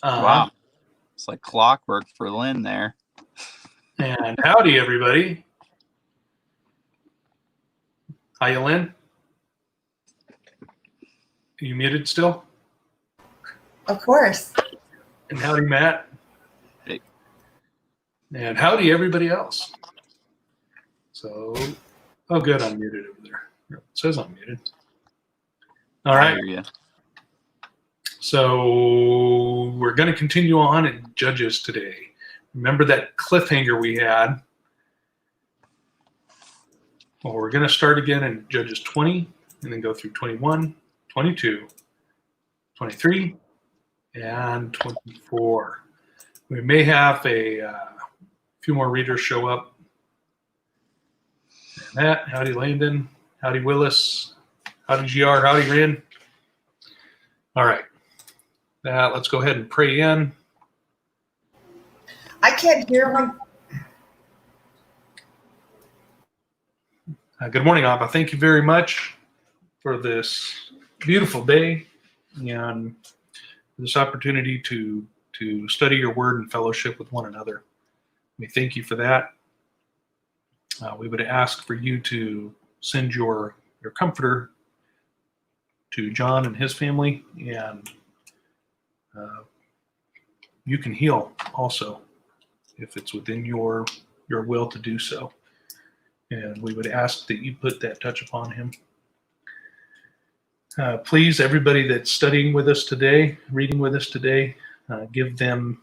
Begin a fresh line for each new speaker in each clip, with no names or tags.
Uh,
Wow. It's like clockwork for Lynn there.
and howdy, everybody. Hi, Lynn. Are you muted still?
Of course.
And howdy, Matt.
Hey.
And howdy, everybody else. So, oh, good, I'm muted over there. It says I'm muted. All
I
right.
hear you.
So we're going to continue on in Judges today. Remember that cliffhanger we had? Well, we're going to start again in Judges 20 and then go through 21, 22, 23, and 24. We may have a few more readers show up. And that, howdy Landon, howdy Willis, howdy GR, howdy Rin. All right. Let's go ahead and pray in.
I can't hear them.
Good morning, Abba. Thank you very much for this beautiful day and this opportunity to study your word and fellowship with one another. We thank you for that. We would ask for you to send your comforter to John and his family, and you can heal also if it's within your will to do so. And we would ask that you put that touch upon him. Please, everybody that's studying with us today, reading with us today, give them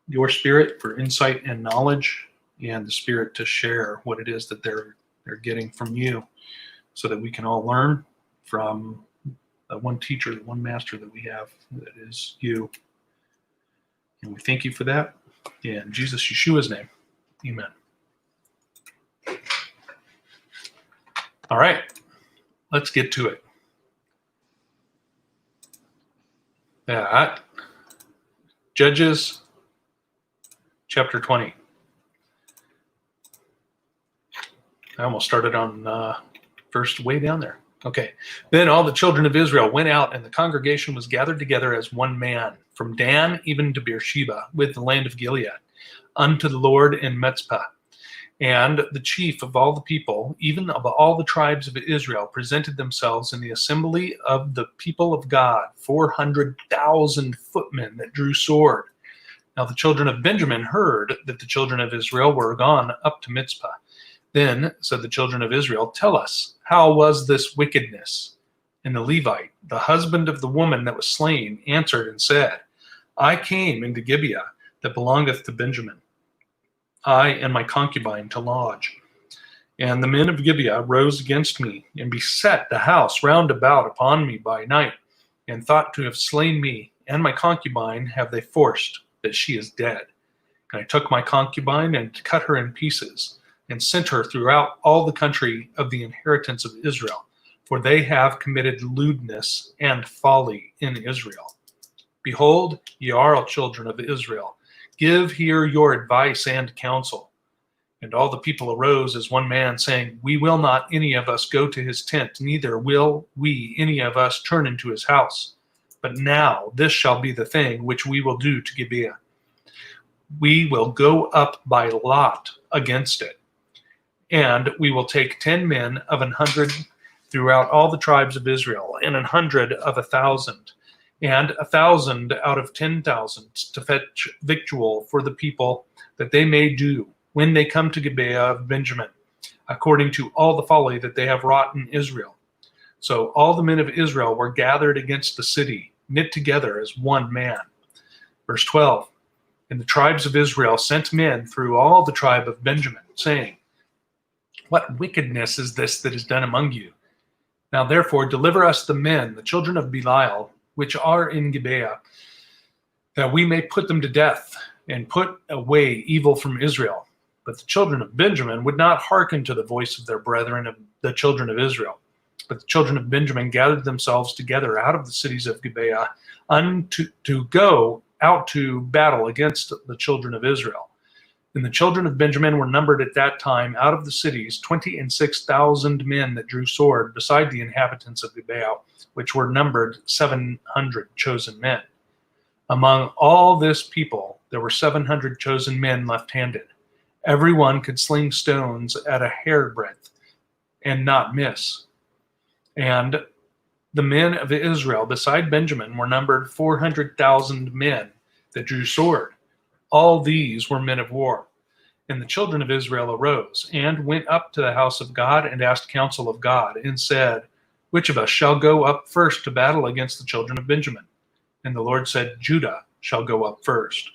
your spirit for insight and knowledge, and the spirit to share what it is that they're getting from you, so that we can all learn from the one teacher, the one master that we have, that is you. And we thank you for that. In Jesus Yeshua's name, amen. All right, let's get to it. Judges chapter 20. I almost started on first way down there. Okay. Then all the children of Israel went out, and the congregation was gathered together as one man, from Dan even to Beersheba, with the land of Gilead, unto the Lord in Mitzpah. And the chief of all the people, even of all the tribes of Israel, presented themselves in the assembly of the people of God, 400,000 footmen that drew sword. Now the children of Benjamin heard that the children of Israel were gone up to Mitzpah. Then said the children of Israel, tell us, how was this wickedness? And the Levite, the husband of the woman that was slain, answered and said, I came into Gibeah that belongeth to Benjamin, I and my concubine to lodge. And the men of Gibeah rose against me, and beset the house round about upon me by night, and thought to have slain me, and my concubine have they forced, that she is dead. And I took my concubine, and cut her in pieces, and sent her throughout all the country of the inheritance of Israel, for they have committed lewdness and folly in Israel. Behold, ye are all children of Israel. Give here your advice and counsel. And all the people arose as one man, saying, we will not any of us go to his tent, neither will we any of us turn into his house. But now this shall be the thing which we will do to Gibeah. We will go up by lot against it, and we will take 10 men of 100 throughout all the tribes of Israel, and 100 of 1,000, and 1,000 out of 10,000 to fetch victual for the people, that they may do when they come to Gibeah of Benjamin, according to all the folly that they have wrought in Israel. So all the men of Israel were gathered against the city, knit together as one man. Verse 12, and the tribes of Israel sent men through all the tribe of Benjamin, saying, what wickedness is this that is done among you? Now therefore deliver us the men, the children of Belial, which are in Gibeah, that we may put them to death, and put away evil from Israel. But the children of Benjamin would not hearken to the voice of their brethren of the children of Israel. But the children of Benjamin gathered themselves together out of the cities of Gibeah to go out to battle against the children of Israel. And the children of Benjamin were numbered at that time out of the cities 26,000 men that drew sword, beside the inhabitants of Gibeah, which were numbered 700 chosen men. Among all this people, there were 700 chosen men left-handed. Everyone could sling stones at a hairbreadth and not miss. And the men of Israel, beside Benjamin, were numbered 400,000 men that drew sword. All these were men of war. And the children of Israel arose and went up to the house of God and asked counsel of God and said, "Which of us shall go up first to battle against the children of Benjamin?" And the Lord said, "Judah shall go up first."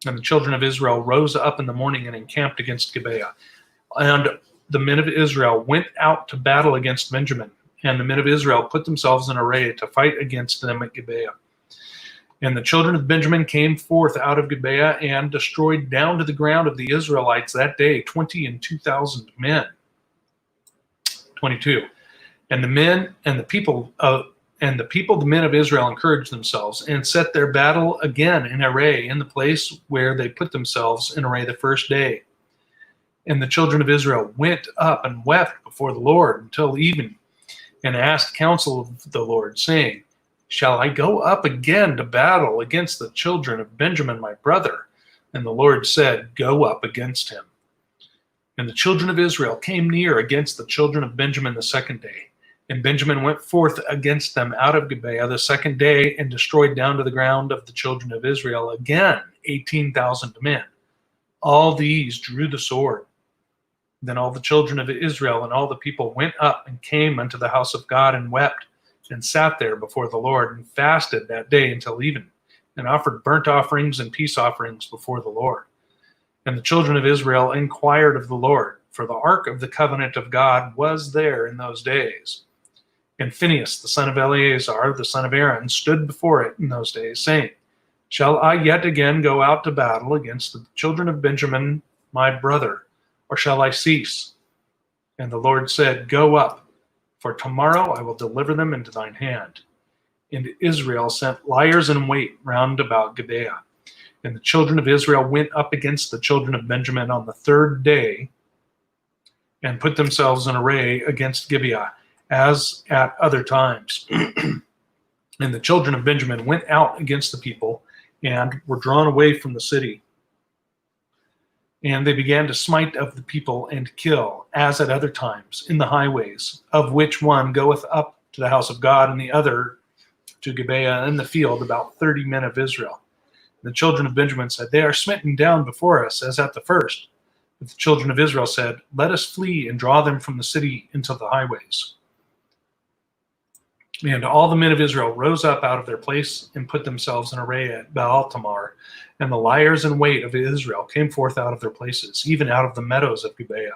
And the children of Israel rose up in the morning and encamped against Gibeah. And the men of Israel went out to battle against Benjamin. And the men of Israel put themselves in array to fight against them at Gibeah. And the children of Benjamin came forth out of Gibeah and destroyed down to the ground of the Israelites that day 22,000 men. 22. And the men and the people, the men of Israel encouraged themselves and set their battle again in array in the place where they put themselves in array the first day. And the children of Israel went up and wept before the Lord until evening, and asked counsel of the Lord, saying, "Shall I go up again to battle against the children of Benjamin, my brother?" And the Lord said, "Go up against him." And the children of Israel came near against the children of Benjamin the second day. And Benjamin went forth against them out of Gibeah the second day, and destroyed down to the ground of the children of Israel again 18,000 men. All these drew the sword. Then all the children of Israel and all the people went up and came unto the house of God and wept, and sat there before the Lord, and fasted that day until even, and offered burnt offerings and peace offerings before the Lord. And the children of Israel inquired of the Lord, for the ark of the covenant of God was there in those days. And Phinehas, the son of Eleazar, the son of Aaron, stood before it in those days, saying, "Shall I yet again go out to battle against the children of Benjamin, my brother, or shall I cease?" And the Lord said, "Go up, for tomorrow I will deliver them into thine hand." And Israel sent liers in wait round about Gibeah. And the children of Israel went up against the children of Benjamin on the third day, and put themselves in array against Gibeah, as at other times. And the children of Benjamin went out against the people, and were drawn away from the city. And they began to smite of the people and kill, as at other times, in the highways, of which one goeth up to the house of God, and the other to Gibeah in the field, about 30 men of Israel. And the children of Benjamin said, "They are smitten down before us, as at the first." But the children of Israel said, "Let us flee and draw them from the city into the highways." And all the men of Israel rose up out of their place and put themselves in array at Baal-tamar. And the liers in wait of Israel came forth out of their places, even out of the meadows of Gibeah.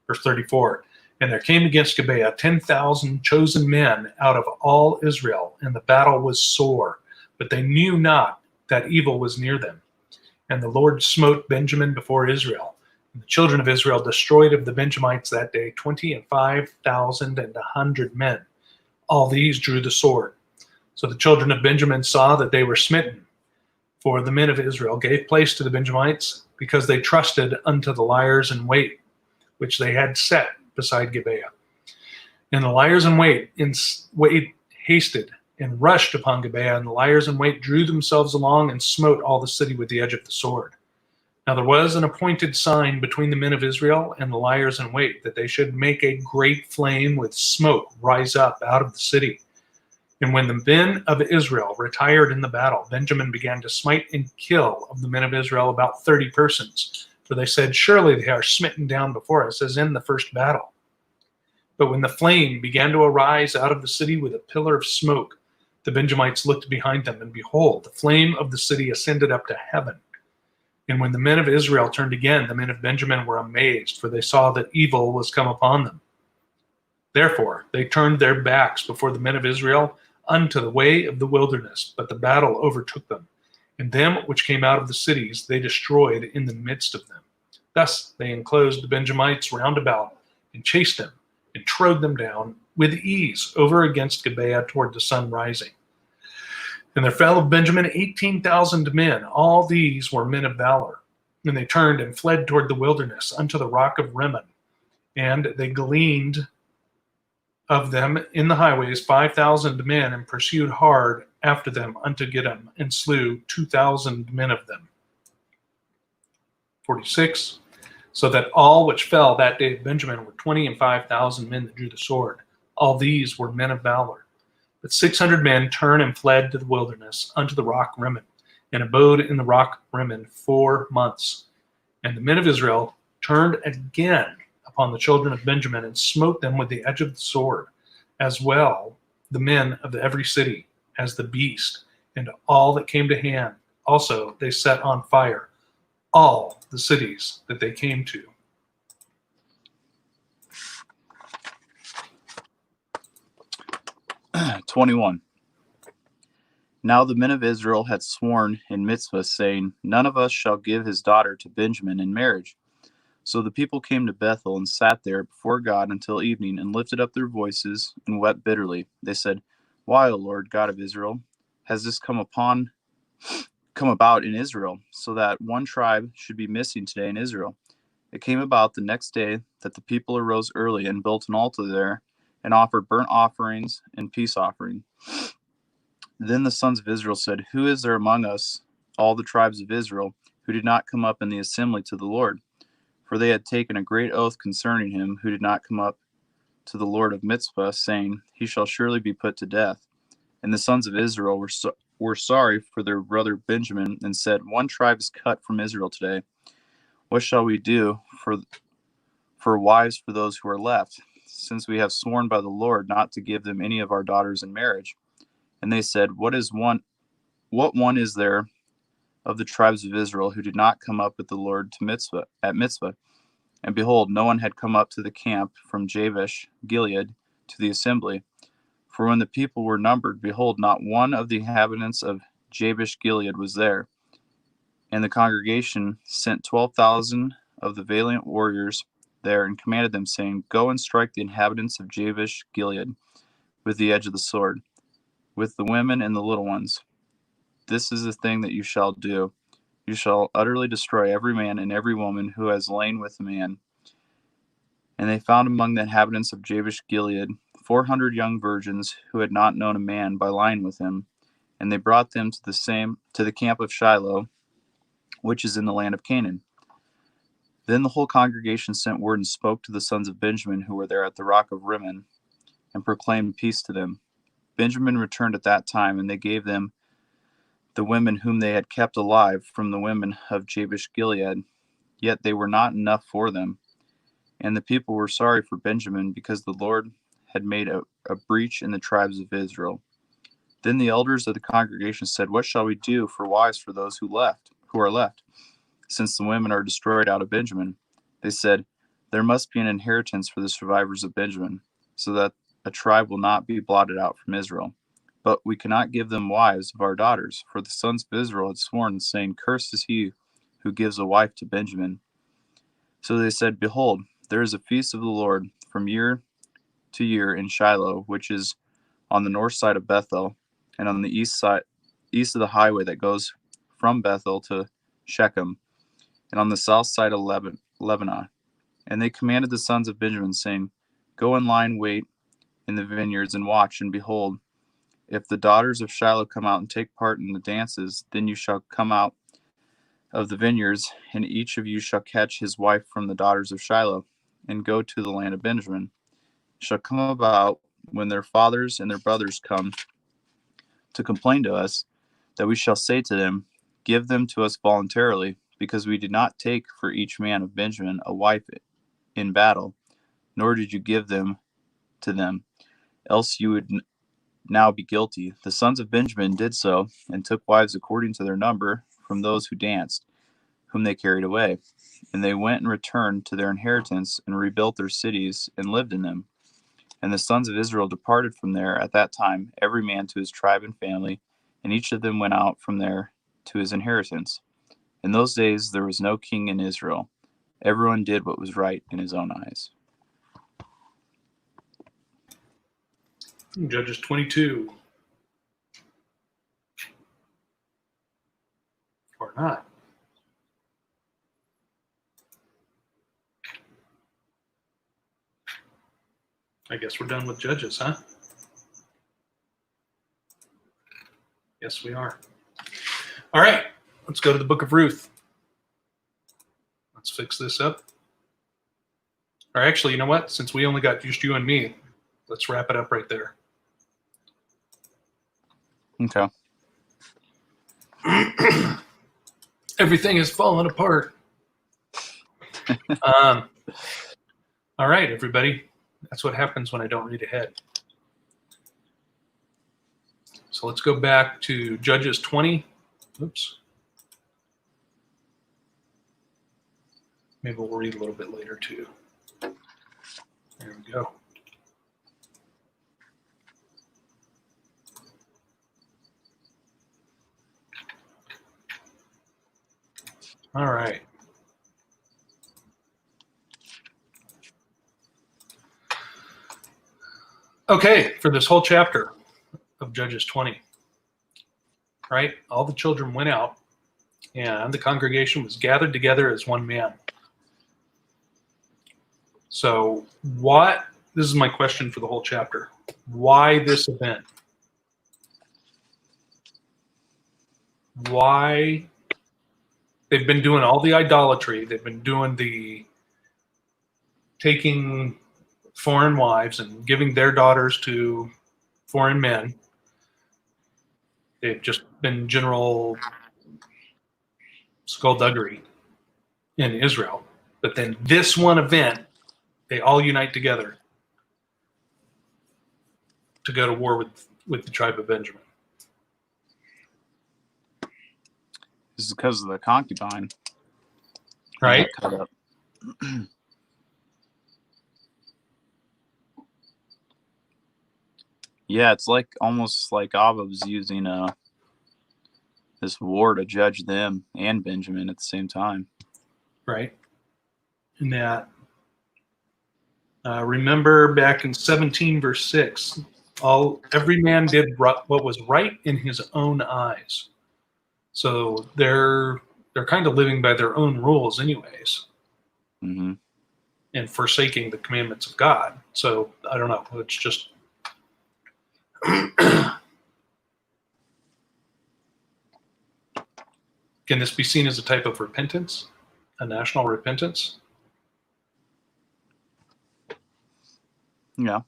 Verse 34. And there came against Gibeah 10,000 chosen men out of all Israel, and the battle was sore, but they knew not that evil was near them. And the Lord smote Benjamin before Israel. And the children of Israel destroyed of the Benjamites that day 25,100 men. All these drew the sword. So the children of Benjamin saw that they were smitten. For the men of Israel gave place to the Benjamites, because they trusted unto the liers in wait, which they had set beside Gibeah. And the liers in wait hasted and rushed upon Gibeah, and the liers in wait drew themselves along and smote all the city with the edge of the sword. Now there was an appointed sign between the men of Israel and the liers in wait, that they should make a great flame with smoke rise up out of the city. And when the men of Israel retired in the battle, Benjamin began to smite and kill of the men of Israel about 30 persons. For they said, "Surely they are smitten down before us, as in the first battle." But when the flame began to arise out of the city with a pillar of smoke, the Benjamites looked behind them, and behold, the flame of the city ascended up to heaven. And when the men of Israel turned again, the men of Benjamin were amazed, for they saw that evil was come upon them. Therefore they turned their backs before the men of Israel unto the way of the wilderness, but the battle overtook them. And them which came out of the cities they destroyed in the midst of them. Thus they enclosed the Benjamites round about, and chased them, and trode them down with ease over against Gibeah toward the sun rising. And there fell of Benjamin 18,000 men. All these were men of valor. And they turned and fled toward the wilderness unto the rock of Rimmon. And they gleaned of them in the highways 5,000 men, and pursued hard after them unto Gittim, and slew 2,000 men of them. 46. So that all which fell that day of Benjamin were 20 and 5,000 men that drew the sword. All these were men of valor. But 600 men turned and fled to the wilderness unto the rock Rimmon, and abode in the rock Rimmon 4 months. And the men of Israel turned again upon the children of Benjamin, and smote them with the edge of the sword, as well the men of every city as the beast, and all that came to hand. Also they set on fire all the cities that they came to.
Right. 21. Now the men of Israel had sworn in Mitzvah, saying, none of us shall give his daughter to Benjamin in marriage. So the people came to Bethel and sat there before God until evening, and lifted up their voices and wept bitterly. They said, why, O Lord God of Israel, has this come about in Israel, so that one tribe should be missing today in Israel? It came about the next day that the people arose early and built an altar there, and offered burnt offerings and peace offering. Then the sons of Israel said, who is there among us, all the tribes of Israel, who did not come up in the assembly to the Lord? For they had taken a great oath concerning him who did not come up to the Lord of Mitzvah, saying, he shall surely be put to death. And the sons of Israel were sorry for their brother Benjamin, and said, one tribe is cut from Israel today. What shall we do for wives for those who are left, since we have sworn by the Lord not to give them any of our daughters in marriage? And they said, what one is there of the tribes of Israel who did not come up with the Lord to Mitzvah? And behold, no one had come up to the camp from Jabesh Gilead to the assembly. For when the people were numbered, behold, not one of the inhabitants of Jabesh Gilead was there. And the congregation sent 12,000 of the valiant warriors there, and commanded them, saying, go and strike the inhabitants of Jabesh Gilead with the edge of the sword, with the women and the little ones. This is the thing that you shall do. You shall utterly destroy every man and every woman who has lain with a man. And they found among the inhabitants of Jabesh Gilead 400 young virgins who had not known a man by lying with him, and they brought them to the camp of Shiloh, which is in the land of Canaan. Then the whole congregation sent word and spoke to the sons of Benjamin who were there at the rock of Rimmon, and proclaimed peace to them. Benjamin returned at that time, and they gave them the women whom they had kept alive from the women of Jabesh Gilead, yet they were not enough for them. And the people were sorry for Benjamin, because the Lord had made a breach in the tribes of Israel. Then the elders of the congregation said, what shall we do for wives for those who are left, since the women are destroyed out of Benjamin? They said, there must be an inheritance for the survivors of Benjamin, so that a tribe will not be blotted out from Israel. But we cannot give them wives of our daughters, for the sons of Israel had sworn, saying, cursed is he who gives a wife to Benjamin. So they said, behold, there is a feast of the Lord from year to year in Shiloh, which is on the north side of Bethel, and on the east of the highway that goes from Bethel to Shechem, and on the south side of Lebanon. And they commanded the sons of Benjamin, saying, go and lie in wait in the vineyards, and watch, and behold, if the daughters of Shiloh come out and take part in the dances, then you shall come out of the vineyards, and each of you shall catch his wife from the daughters of Shiloh, and go to the land of Benjamin. It shall come about, when their fathers and their brothers come to complain to us, that we shall say to them, give them to us voluntarily, because we did not take for each man of Benjamin a wife in battle, nor did you give them to them, else you would now be guilty. The sons of Benjamin did so, and took wives according to their number from those who danced, whom they carried away. And they went and returned to their inheritance, and rebuilt their cities, and lived in them. And the sons of Israel departed from there at that time, every man to his tribe and family, and each of them went out from there to his inheritance. In those days there was no king in Israel. Everyone did what was right in his own eyes.
Judges 22. Or not. I guess we're done with Judges, huh? Yes, we are. All right, let's go to the book of Ruth. Let's fix this up. Or actually, you know what? Since we only got just you and me, let's wrap it up right there.
Okay.
Everything is falling apart. All right, everybody. That's what happens when I don't read ahead. So let's go back to Judges 20. Oops. Maybe we'll read a little bit later too. There we go. All right. Okay, for this whole chapter of Judges 20, right? All the children went out, and the congregation was gathered together as one man. So this is my question for the whole chapter. Why this event? Why? They've been doing all the idolatry. They've been doing the taking foreign wives and giving their daughters to foreign men. They've just been general skullduggery in Israel. But then this one event, they all unite together to go to war with the tribe of Benjamin.
This is because of the concubine.
Right?
Cut up. Yeah, it's like almost like Abba was using this war to judge them and Benjamin at the same time.
Right? And that, remember back in 17 verse 6, every man did what was right in his own eyes. So they're kind of living by their own rules anyways,
Mm-hmm.
and forsaking the commandments of God. So I don't know. It's just can this be seen as a type of repentance, a national repentance?
Yeah.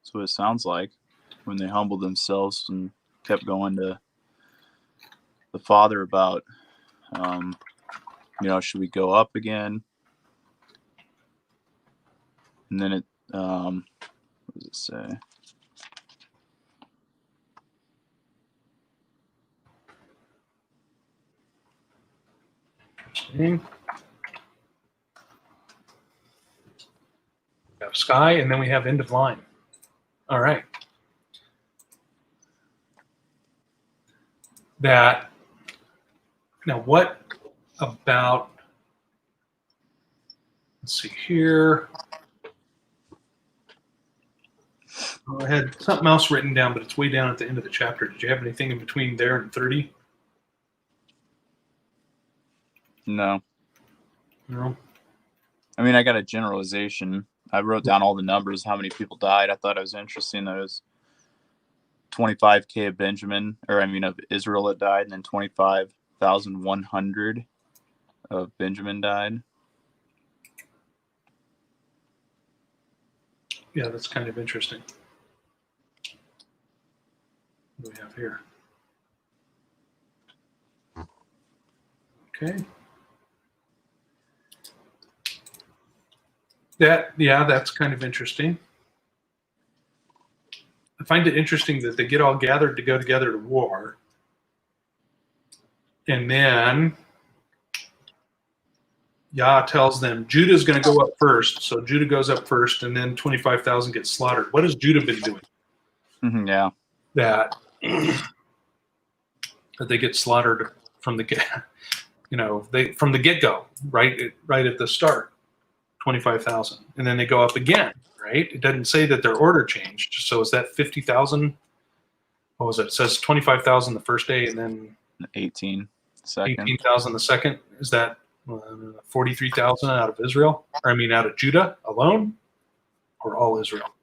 That's what it sounds like when they humbled themselves and kept going to the Father about, should we go up again? And then what does it say?
We have sky, and then we have end of line. All right. Now what about, let's see here. I had something else written down, but it's way down at the end of the chapter. Did you have anything in between there and 30?
No.
No.
I mean, I got a generalization. I wrote down all the numbers, how many people died. I thought it was interesting that it was 25K of Israel that died, and then 25,100 of Benjamin died.
Yeah, that's kind of interesting. What do we have here? Okay. That's kind of interesting. I find it interesting that they get all gathered to go together to war. And then Yah tells them Judah's going to go up first. So Judah goes up first, and then 25,000 get slaughtered. What has Judah been doing?
Mm-hmm, yeah.
That they get slaughtered from the from the get-go, right at the start, 25,000, and then they go up again, right? It doesn't say that their order changed. So is that 50,000? What was it? It says 25,000 the first day, and then
18,000
the second. Is that 43,000 out of Israel? Or out of Judah alone, or all Israel?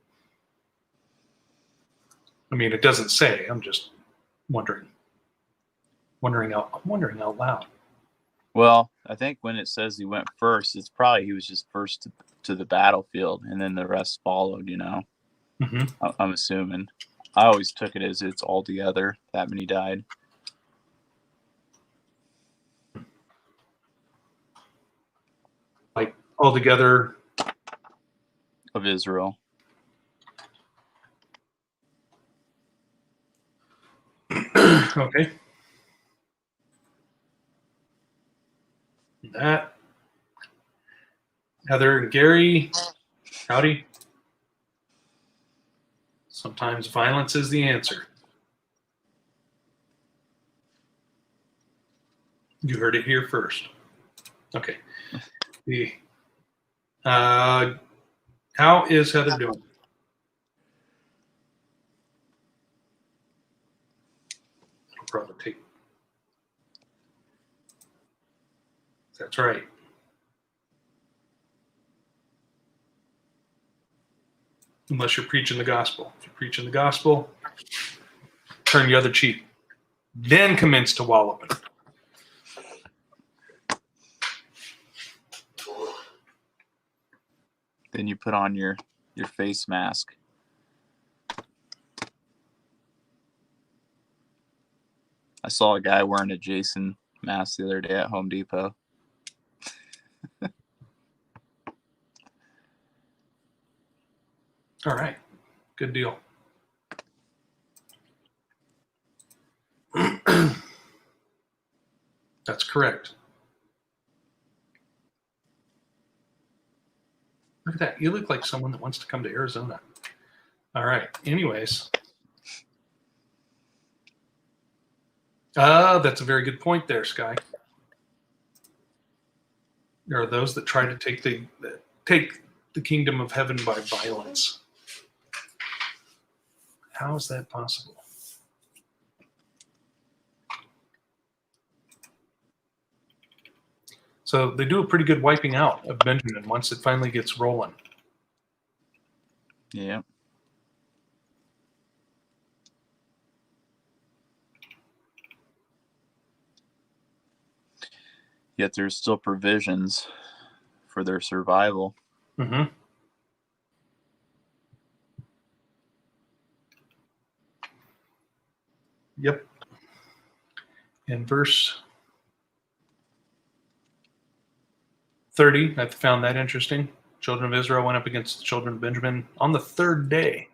I mean, it doesn't say. I'm just wondering out loud.
Well, I think when it says he went first, it's probably he was just first to the battlefield, and then the rest followed.
Mm-hmm.
I'm assuming. I always took it as it's all together. That many died.
Like altogether.
Of Israel.
Okay. That. Heather and Gary, howdy. Sometimes violence is the answer. You heard it here first. Okay. How is Heather doing? I'll probably take. That's right. Unless you're preaching the gospel. If you're preaching the gospel, turn the other cheek. Then commence to walloping.
Then you put on your face mask. I saw a guy wearing a Jason mask the other day at Home Depot.
All right. Good deal. That's correct. Look at that. You look like someone that wants to come to Arizona. All right. Anyways. That's a very good point there, Sky. There are those that try to take the kingdom of heaven by violence. How is that possible? So they do a pretty good wiping out of Benjamin once it finally gets rolling.
Yeah. Yet there's still provisions for their survival.
Mm-hmm. Yep. In verse 30, I found that interesting. Children of Israel went up against the children of Benjamin on the third day.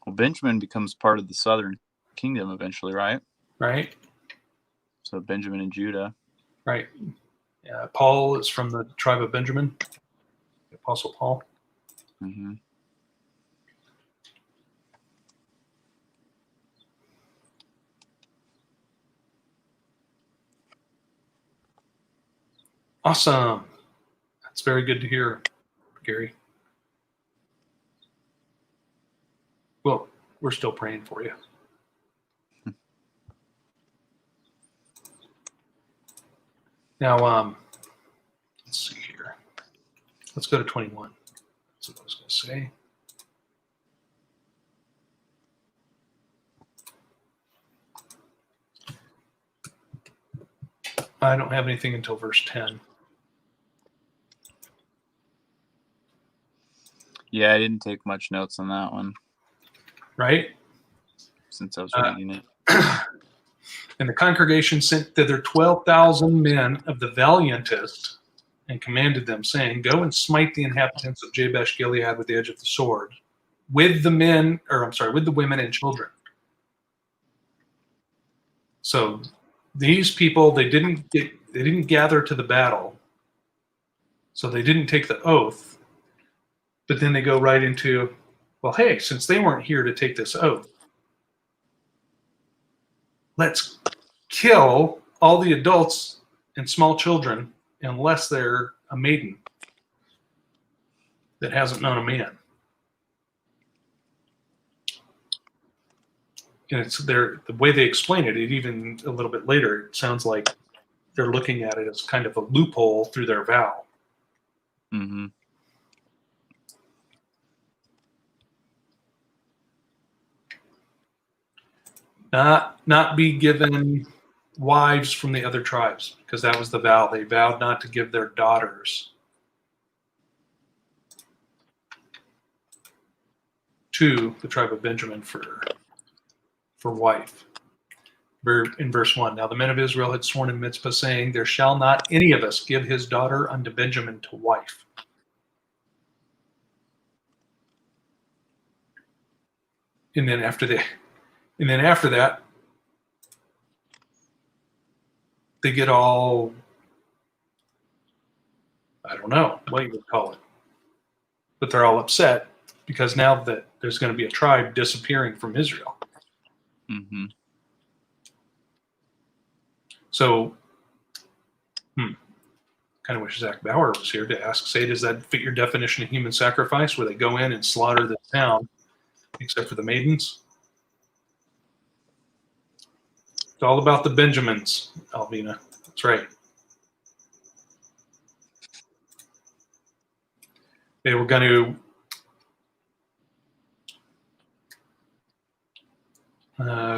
Well, Benjamin becomes part of the southern kingdom eventually, right?
Right?
So Benjamin and Judah.
Right. Paul is from the tribe of Benjamin. The Apostle Paul.
Mm-hmm.
Awesome. That's very good to hear, Gary. Well, we're still praying for you. Now, let's see here. Let's go to 21. That's what I was going to say. I don't have anything until verse 10.
Yeah, I didn't take much notes on that one.
Right?
Since I was reading it.
And the congregation sent thither 12,000 men of the valiantest and commanded them, saying, Go and smite the inhabitants of Jabesh Gilead with the edge of the sword, with the women and children. So these people, they didn't gather to the battle. So they didn't take the oath. But then they go right into, well, hey, since they weren't here to take this oath, let's kill all the adults and small children unless they're a maiden that hasn't known a man. And it's the way they explain it, even a little bit later, it sounds like they're looking at it as kind of a loophole through their vow.
Mm-hmm.
Not be given wives from the other tribes, because that was the vow. They vowed not to give their daughters to the tribe of Benjamin for wife. In verse 1, now the men of Israel had sworn in Mitzpah, saying, there shall not any of us give his daughter unto Benjamin to wife. And then after that, they get all, I don't know what you would call it, but they're all upset because now that there's going to be a tribe disappearing from Israel.
Mm-hmm.
So, kind of wish Zach Bauer was here to say, does that fit your definition of human sacrifice, where they go in and slaughter the town, except for the maidens? It's all about the Benjamins, Alvina. That's right. They were going to.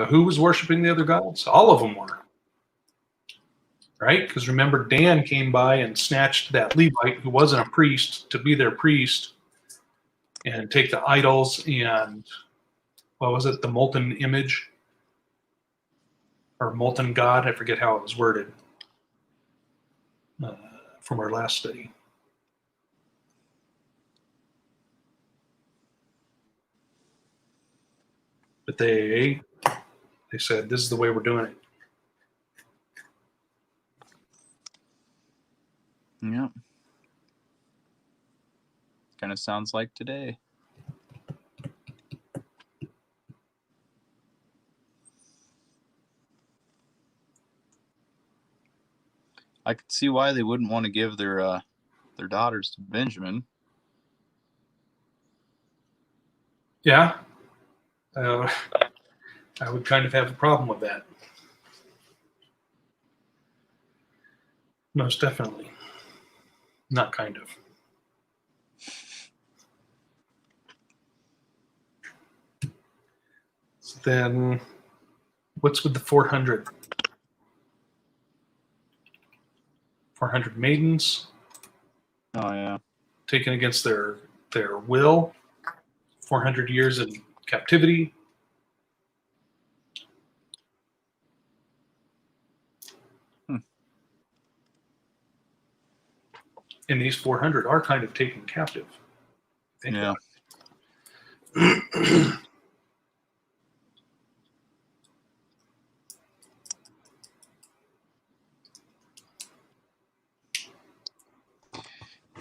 Who was worshiping the other gods? All of them were. Right? Because remember, Dan came by and snatched that Levite who wasn't a priest to be their priest and take the idols and, what was it, the molten image or molten god? I forget how it was worded from our last study. But they said, this is the way we're doing it.
Yeah. Kind of sounds like today. I could see why they wouldn't want to give their daughters to Benjamin.
Yeah. I would kind of have a problem with that. Most definitely. Not kind of. So then, what's with the 400? 400 maidens.
Oh, yeah.
Taken against their will. 400 years in captivity. And these 400 are kind of taken captive.
Yeah.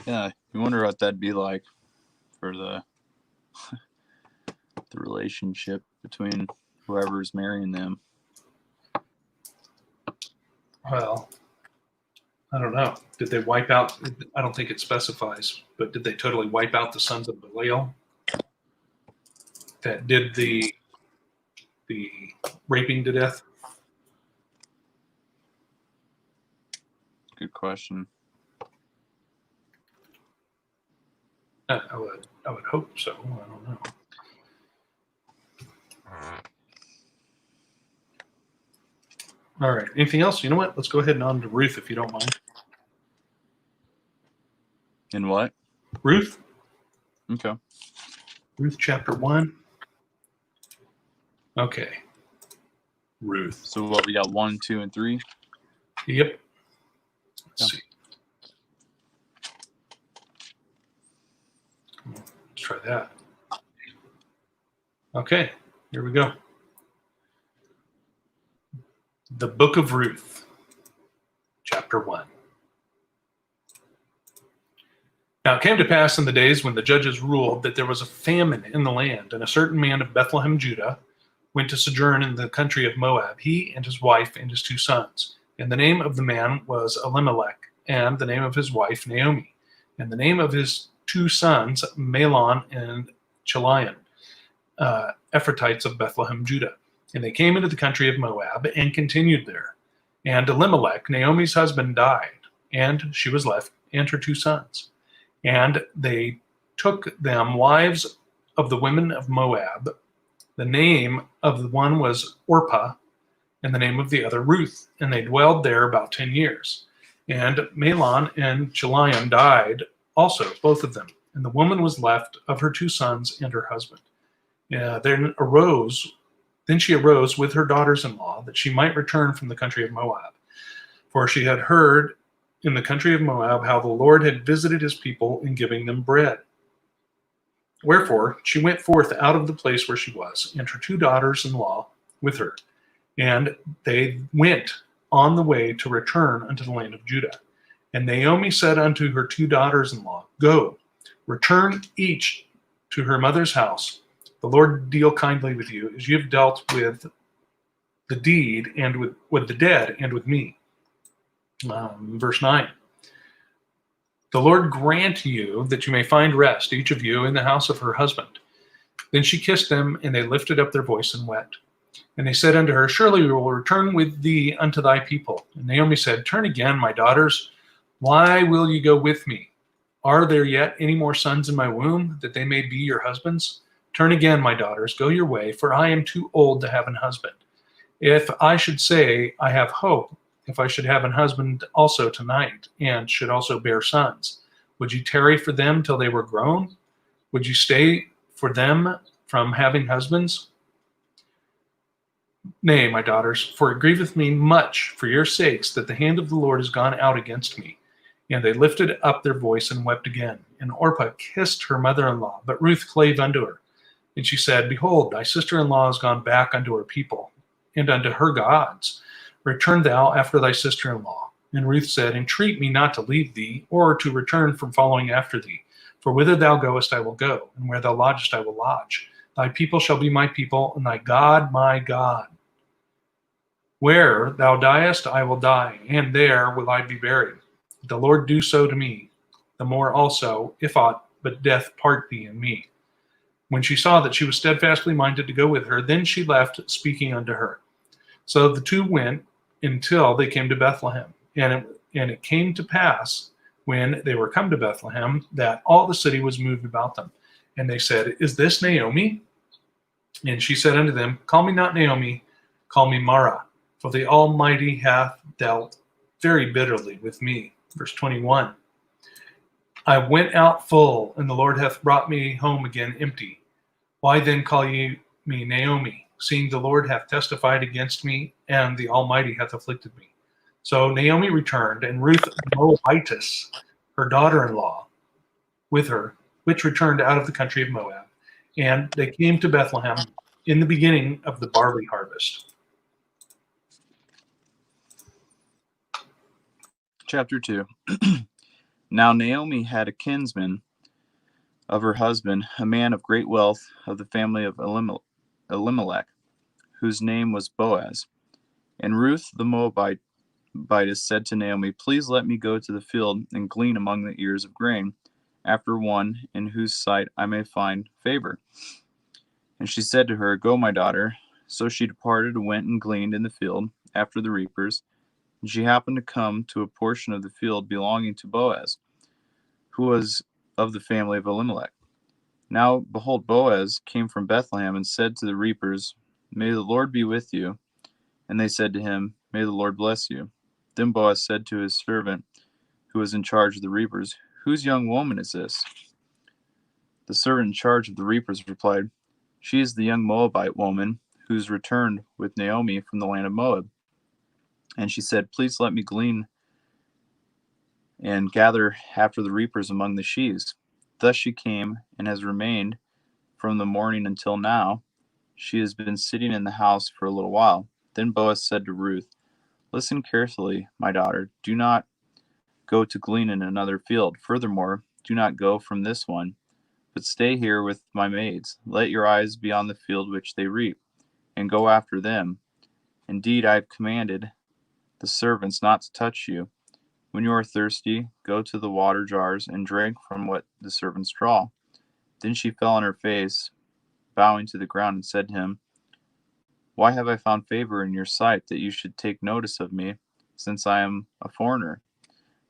Yeah, you wonder what that'd be like for the relationship between whoever's marrying them.
Well, I don't know. Did they wipe out? I don't think it specifies, but did they totally wipe out the sons of Belial that did the raping to death?
Good question.
I would hope so. I don't know. All right. Anything else? You know what? Let's go ahead and on to Ruth, if you don't mind.
In what?
Ruth.
Okay.
Ruth chapter 1. Okay. Ruth.
So what, we got 1, 2, and 3?
Yep. Let's see. Let's try that. Okay. Here we go. The Book of Ruth, chapter 1. Now it came to pass in the days when the judges ruled that there was a famine in the land, and a certain man of Bethlehem, Judah, went to sojourn in the country of Moab, he and his wife and his 2 sons. And the name of the man was Elimelech, and the name of his wife Naomi, and the name of his 2 sons Mahlon and Chilion, Ephrathites of Bethlehem, Judah. And they came into the country of Moab and continued there. And Elimelech, Naomi's husband, died, and she was left and her 2 sons. And they took them wives of the women of Moab, The name of the one was Orpah, and the name of the other Ruth, and they dwelled there about 10 years. And Mahlon and Chilion died also, both of them. And the woman was left of her 2 sons and her husband. Then she arose with her daughters-in-law that she might return from the country of Moab. For she had heard in the country of Moab how the Lord had visited his people in giving them bread. Wherefore she went forth out of the place where she was, and her 2 daughters-in-law with her. And they went on the way to return unto the land of Judah. And Naomi said unto her 2 daughters-in-law, Go, return each to her mother's house. The Lord deal kindly with you, as you have dealt with the deed and with the dead and with me. Verse 9. The Lord grant you that you may find rest, each of you, in the house of her husband. Then she kissed them, and they lifted up their voice and wept. And they said unto her, Surely we will return with thee unto thy people. And Naomi said, Turn again, my daughters. Why will ye go with me? Are there yet any more sons in my womb, that they may be your husbands? Turn again, my daughters, go your way, for I am too old to have an husband. If I should say, I have hope, if I should have an husband also tonight, and should also bear sons, would you tarry for them till they were grown? Would you stay for them from having husbands? Nay, my daughters, for it grieveth me much for your sakes that the hand of the Lord is gone out against me. And they lifted up their voice and wept again. And Orpah kissed her mother-in-law, but Ruth clave unto her. And she said, Behold, thy sister-in-law is gone back unto her people, and unto her gods. Return thou after thy sister-in-law. And Ruth said, Entreat me not to leave thee, or to return from following after thee. For whither thou goest I will go, and where thou lodgest I will lodge. Thy people shall be my people, and thy God my God. Where thou diest I will die, and there will I be buried. The Lord do so to me, the more also, if aught but death part thee and me. When she saw that she was steadfastly minded to go with her, then she left, speaking unto her. So the 2 went until they came to Bethlehem. And it came to pass, when they were come to Bethlehem, that all the city was moved about them. And they said, Is this Naomi? And she said unto them, Call me not Naomi, call me Mara, for the Almighty hath dealt very bitterly with me. Verse 21. I went out full, and the Lord hath brought me home again empty. Why then call ye me Naomi, seeing the Lord hath testified against me, and the Almighty hath afflicted me? So Naomi returned, and Ruth the Moabitess, her daughter-in-law, with her, which returned out of the country of Moab. And they came to Bethlehem in the beginning of the barley harvest.
Chapter 2. Now Naomi had a kinsman of her husband, a man of great wealth of the family of Elimelech, whose name was Boaz. And Ruth the Moabitess said to Naomi, Please let me go to the field and glean among the ears of grain, after one in whose sight I may find favor. And she said to her, Go, my daughter. So she departed and went and gleaned in the field after the reapers. And she happened to come to a portion of the field belonging to Boaz, who was of the family of Elimelech. Now, behold, Boaz came from Bethlehem and said to the reapers, May the Lord be with you. And they said to him, May the Lord bless you. Then Boaz said to his servant, who was in charge of the reapers, Whose young woman is this? The servant in charge of the reapers replied, She is the young Moabite woman who's returned with Naomi from the land of Moab. And she said, Please let me glean and gather after the reapers among the sheaves. Thus she came and has remained from the morning until now. She has been sitting in the house for a little while. Then Boaz said to Ruth, Listen carefully, my daughter. Do not go to glean in another field. Furthermore, do not go from this one, but stay here with my maids. Let your eyes be on the field which they reap, and go after them. Indeed, I have commanded the servants not to touch you. When you are thirsty, go to the water jars and drink from what the servants draw. Then she fell on her face, bowing to the ground, and said to him, Why have I found favor in your sight, that you should take notice of me, since I am a foreigner?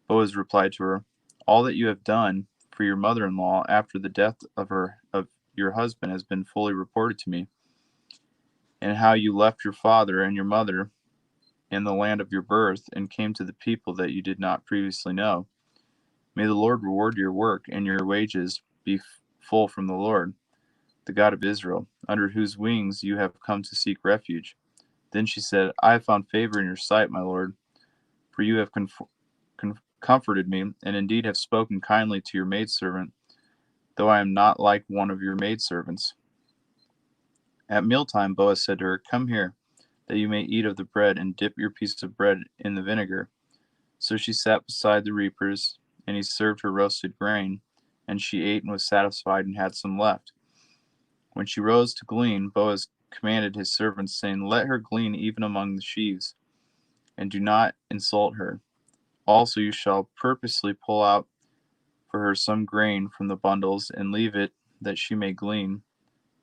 Boaz replied to her, All that you have done for your mother-in-law after the death of your husband has been fully reported to me. and how you left your father and your mother in the land of your birth and came to the people that you did not previously know. May the Lord reward your work and your wages be full from the Lord, the God of Israel, under whose wings you have come to seek refuge. Then she said, I have found favor in your sight, my Lord, for you have comforted me, and indeed have spoken kindly to your maidservant, though I am not like one of your maidservants. At mealtime, Boaz said to her, Come here, that you may eat of the bread, and dip your piece of bread in the vinegar. So she sat beside the reapers, and he served her roasted grain, and she ate and was satisfied and had some left. When she rose to glean, Boaz commanded his servants, saying, Let her glean even among the sheaves, and do not insult her. Also you shall purposely pull out for her some grain from the bundles, and leave it that she may glean,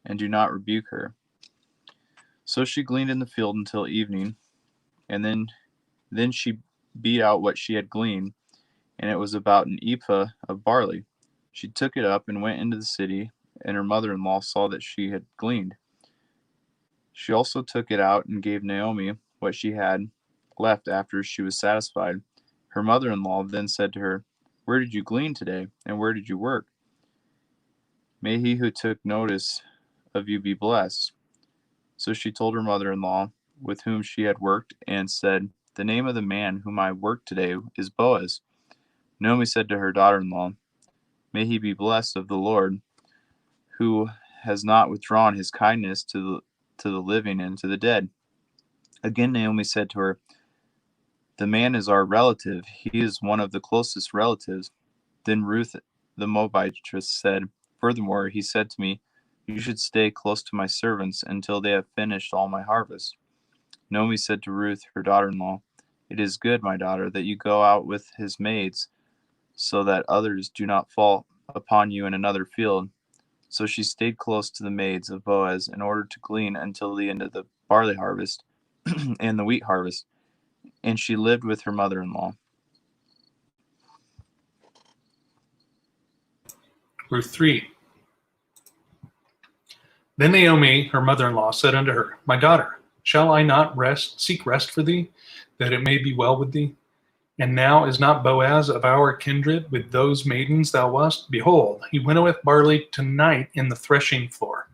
and do not rebuke her. So she gleaned in the field until evening, and then she beat out what she had gleaned, and it was about an ephah of barley. She took it up and went into the city, and her mother-in-law saw that she had gleaned. She also took it out and gave Naomi what she had left after she was satisfied. Her mother-in-law then said to her, Where did you glean today, and where did you work? May he who took notice of you be blessed. So she told her mother-in-law with whom she had worked, and said, The name of the man whom I worked today is Boaz. Naomi said to her daughter-in-law, May he be blessed of the Lord, who has not withdrawn his kindness to the living and to the dead. Again Naomi said to her, The man is our relative. He is one of the closest relatives. Then Ruth the Moabitess said, Furthermore, he said to me, You should stay close to my servants until they have finished all my harvest. Naomi said to Ruth, her daughter-in-law, It is good, my daughter, that you go out with his maids, so that others do not fall upon you in another field. So she stayed close to the maids of Boaz in order to glean until the end of the barley harvest and the wheat harvest, and she lived with her mother-in-law.
Ruth 3. Then Naomi, her mother-in-law, said unto her, My daughter, shall I not seek rest for thee, that it may be well with thee? And now is not Boaz of our kindred with those maidens thou wast? Behold, he winnoweth barley tonight in the threshing floor.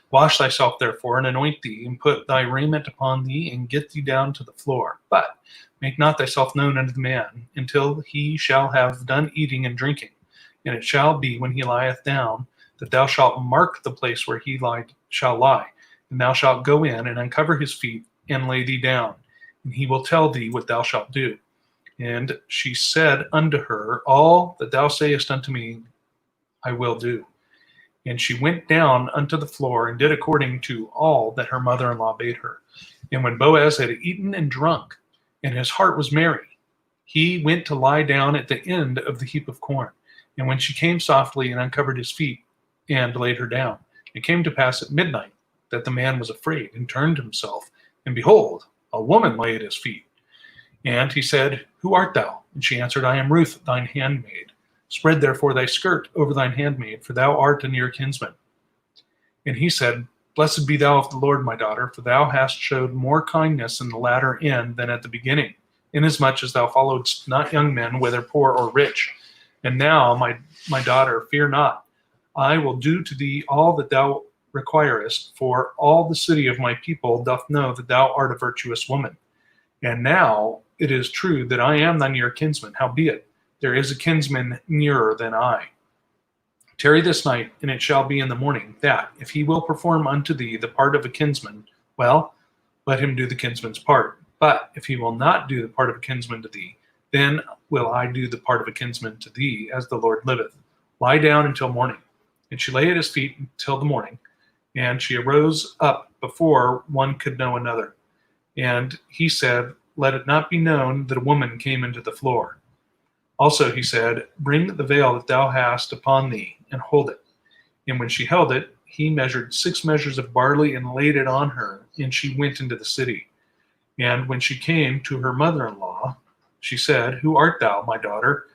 Wash thyself therefore, and anoint thee, and put thy raiment upon thee, and get thee down to the floor. But make not thyself known unto the man, until he shall have done eating and drinking. And it shall be, when he lieth down, that thou shalt mark the place where he shall lie, and thou shalt go in and uncover his feet, and lay thee down, and he will tell thee what thou shalt do. And she said unto her, All that thou sayest unto me, I will do. And she went down unto the floor, and did according to all that her mother-in-law bade her. And when Boaz had eaten and drunk, and his heart was merry, he went to lie down at the end of the heap of corn. And when she came softly and uncovered his feet, and laid her down, it came to pass at midnight that the man was afraid, and turned himself, and behold, a woman lay at his feet. And he said, Who art thou? And she answered, I am Ruth, thine handmaid. Spread therefore thy skirt over thine handmaid, for thou art a near kinsman. And he said, Blessed be thou of the Lord, my daughter, for thou hast showed more kindness in the latter end than at the beginning, inasmuch as thou followedst not young men, whether poor or rich. And now, my daughter, fear not. I will do to thee all that thou requirest, for all the city of my people doth know that thou art a virtuous woman. And now it is true that I am thy near kinsman, howbeit there is a kinsman nearer than I. Tarry this night, and it shall be in the morning, that, if he will perform unto thee the part of a kinsman, well, let him do the kinsman's part. But if he will not do the part of a kinsman to thee, then will I do the part of a kinsman to thee, as the Lord liveth. Lie down until morning. And she lay at his feet until the morning, and she arose up before one could know another. And he said, Let it not be known that a woman came into the floor. Also he said, Bring the veil that thou hast upon thee, and hold it. And when she held it, he measured 6 measures of barley, and laid it on her, and she went into the city. And when she came to her mother-in-law, she said, Who art thou, my daughter?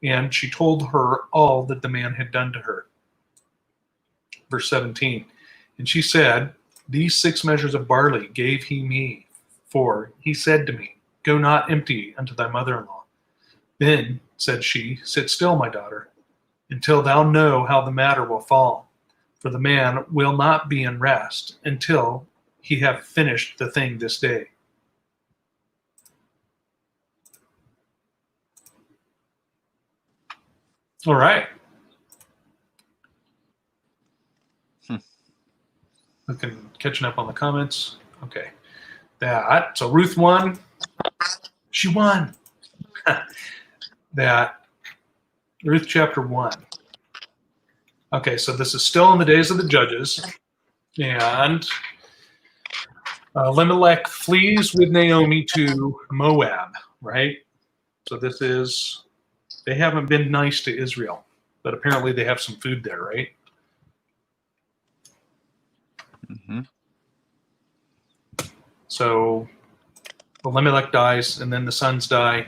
And she told her all that the man had done to her. Verse 17, And she said, These 6 measures of barley gave he me, for he said to me, Go not empty unto thy mother-in-law. Then said she, Sit still, my daughter, until thou know how the matter will fall. For the man will not be in rest until he have finished the thing this day. All right. Looking, catching up on the comments. Okay. That. So Ruth won. She won. That. Ruth chapter 1. Okay, so this is still in the days of the judges. And Elimelech flees with Naomi to Moab, right? So this is, they haven't been nice to Israel, but apparently they have some food there, right?
Mm-hmm.
So Elimelech dies, and then the sons die,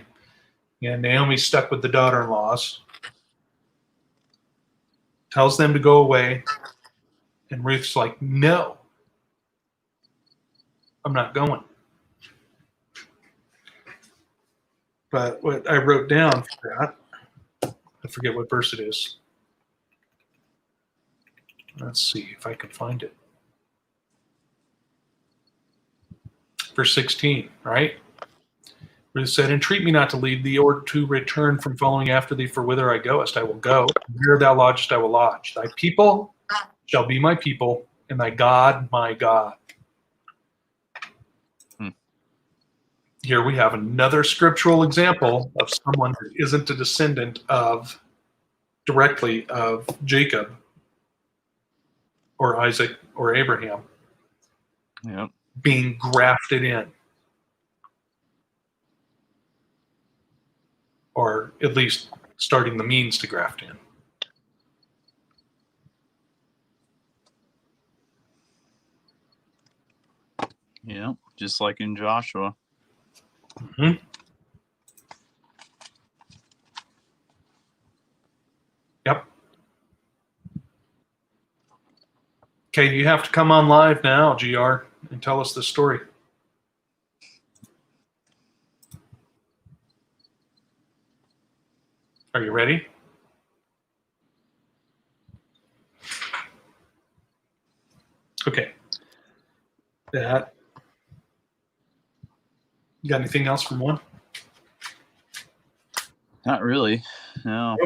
and Naomi's stuck with the daughter-in-laws, tells them to go away, and Ruth's like, no, I'm not going. But what I wrote down for that, I forget what verse it is. Let's see if I can find it. Verse 16, right? Ruth said, Entreat me not to leave thee, or to return from following after thee, for whither I goest, I will go. Where thou lodgest, I will lodge. Thy people shall be my people, and thy God my God. Here we have another scriptural example of someone who isn't a descendant of, directly of Jacob, or Isaac, or Abraham,
Yep.
being grafted in. Or at least starting the means to graft in.
Yep. Just like in Joshua.
Mm-hmm. Yep. Okay, you have to come on live now, GR, and tell us the story. Are you ready? Okay. That. You got anything else from 1?
Not really. No.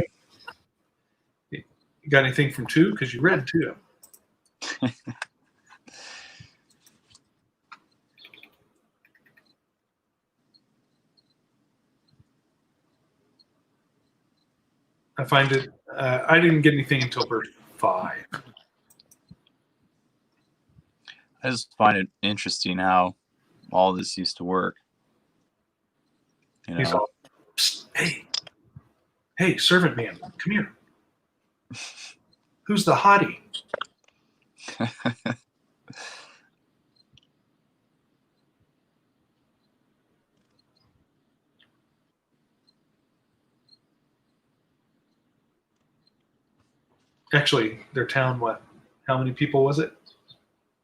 You got anything from 2? Because you read 2. I find it, I didn't get anything until verse 5.
I just find it interesting how all this used to work. You
He's
know?
all, Psst, hey, servant man, come here. Who's the hottie? Actually, their town, what? How many people was it?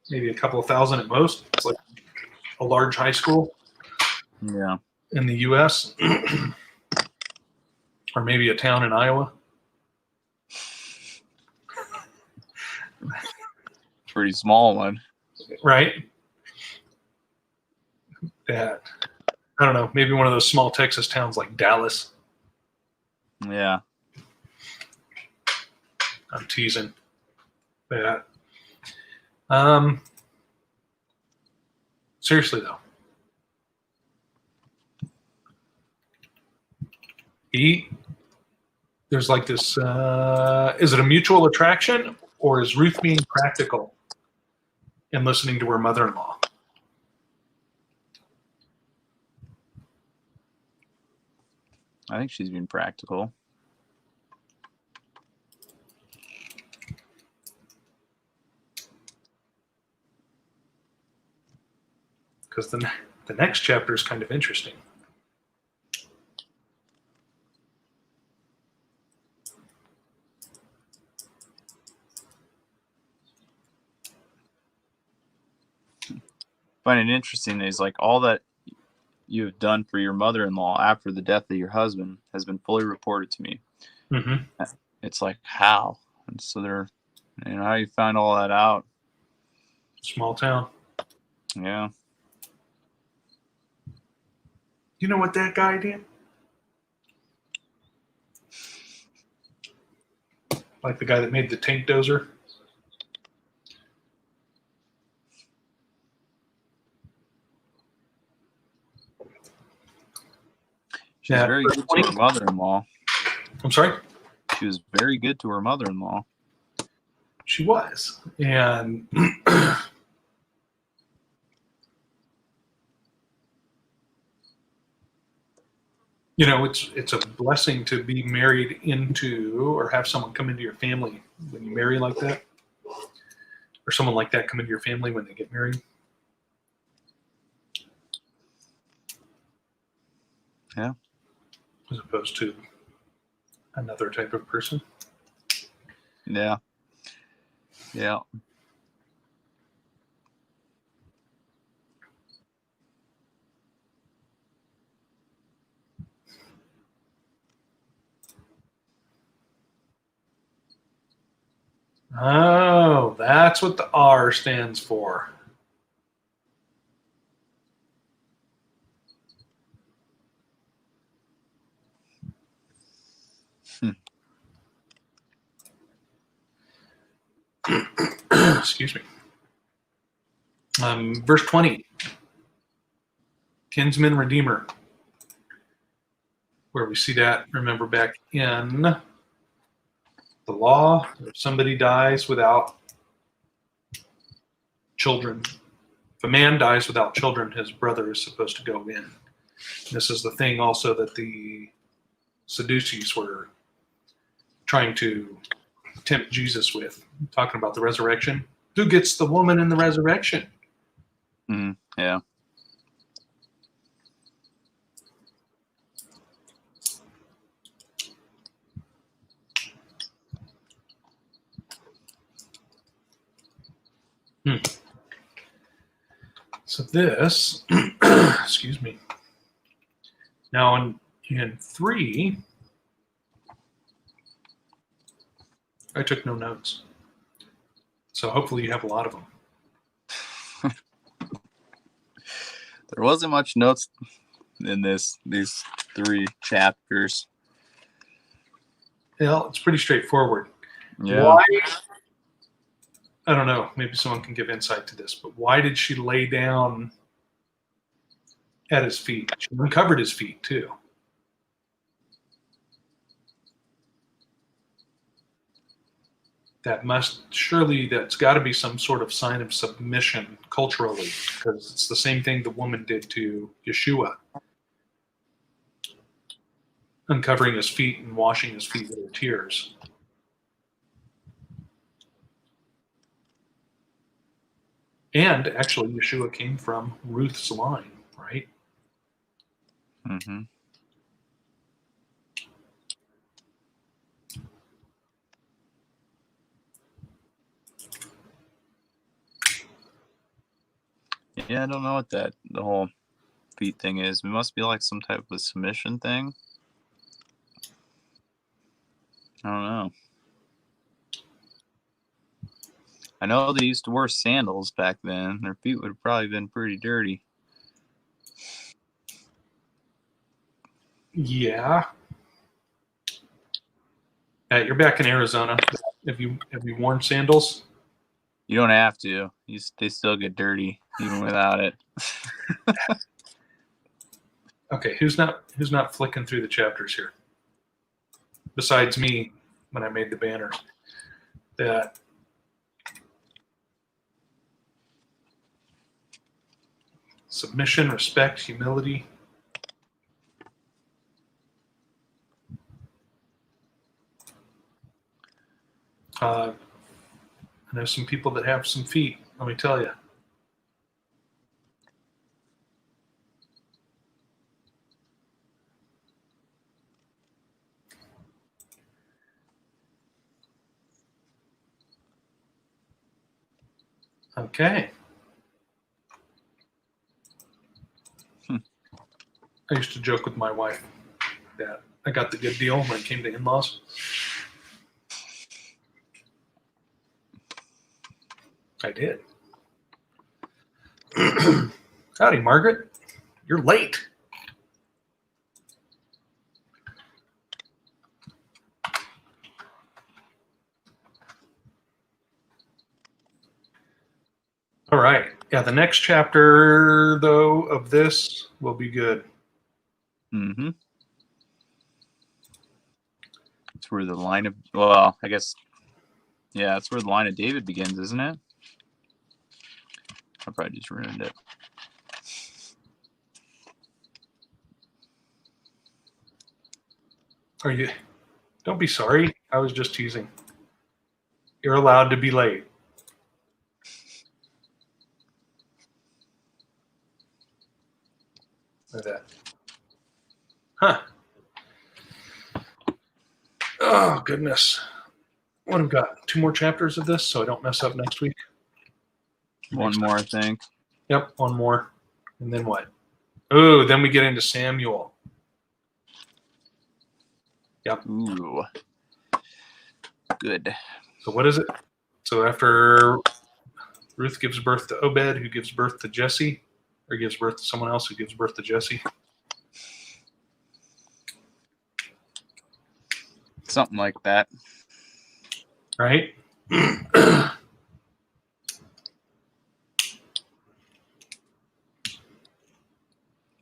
Maybe a couple of thousand at most. It's like a large high school
Yeah.
in the U.S. Or maybe a town in Iowa.
Pretty small one.
Right? That, I don't know, maybe one of those small Texas towns like Dallas.
Yeah.
I'm teasing. That. Seriously though. There's like this, is it a mutual attraction, or is Ruth being practical and listening to her mother-in-law?
I think she's being practical.
Because the next chapter is kind of interesting.
find it interesting is like all that you have done for your mother-in-law after the death of your husband has been fully reported to me.
Mm-hmm.
It's like, how? And so they're, how you find all that out?
Small town.
Yeah.
You know what that guy did? Like the guy that made the tank dozer?
She's very good to her mother-in-law.
I'm sorry?
She was very good to her mother-in-law.
She was. And it's a blessing to be married into or have someone come into your family when you marry like that. Or someone like that come into your family when they get married.
Yeah.
As opposed to another type of person.
Yeah. Yeah.
Oh, that's what the R stands for. Excuse me. Verse 20. Kinsman Redeemer. Where we see that, remember back in the law, if somebody dies without children, if a man dies without children, his brother is supposed to go in. This is the thing also that the Sadducees were trying to tempt Jesus with, talking about the resurrection. Who gets the woman in the resurrection?
Yeah.
So this, excuse me. Now in 3, I took no notes. So hopefully you have a lot of them.
There wasn't much notes in these 3 chapters.
Well, it's pretty straightforward.
Yeah.
Why? I don't know. Maybe someone can give insight to this, but why did she lay down at his feet? She uncovered his feet too. That's got to be some sort of sign of submission culturally, because it's the same thing the woman did to Yeshua, uncovering his feet and washing his feet with her tears. And actually, Yeshua came from Ruth's line, right?
Mm-hmm. Yeah, I don't know what the whole feet thing is. It must be like some type of submission thing. I don't know. I know they used to wear sandals back then. Their feet would have probably been pretty dirty.
Yeah. You're back in Arizona. Have you worn sandals?
You don't have to. They still get dirty even without it.
Okay, who's not flicking through the chapters here? Besides me, when I made the banners, that submission, respect, humility. I know some people that have some feet. Let me tell you. Okay. I used to joke with my wife that I got the good deal when it came to in-laws. I did. Howdy, Margaret. You're late. All right. Yeah, the next chapter, though, of this will be good.
Mm-hmm. It's where the line of, well, I guess, yeah, that's where the line of David begins, isn't it? I probably just ruined it.
Are you? Don't be sorry. I was just teasing. You're allowed to be late. Look at that. Huh. Oh, goodness. What have we got? 2 more chapters of this so I don't mess up next week?
One more, I think.
Yep, 1 more. And then what? Oh, then we get into Samuel. Yep.
Ooh. Good.
So what is it? So after Ruth gives birth to Obed, who gives birth to Jesse, or gives birth to someone else who gives birth to Jesse.
Something like that.
Right?